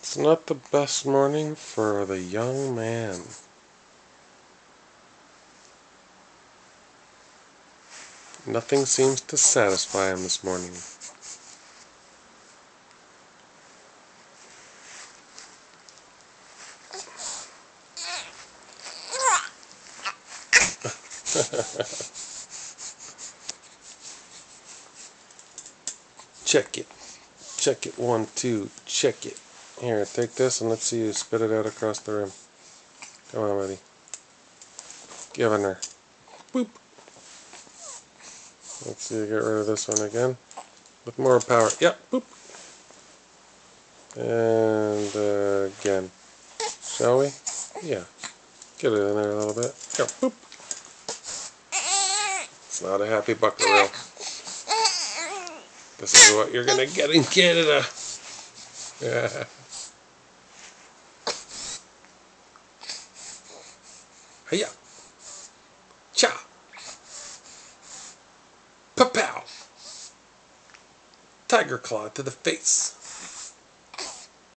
It's not the best morning for the young man. Nothing seems to satisfy him this morning. Check it. Check it. 1, 2. Check it. Here, take this and let's see you spit it out across the room. Come on, buddy. Give it her. Boop. Let's see you get rid of this one again. With more power. Yep. Boop. And again. Shall we? Yeah. Get it in there a little bit. Here. Boop. It's not a happy buckaroo. This is what you're gonna get in Canada. Yeah. Hiya. Cha. Pa-pow. Tiger claw to the face.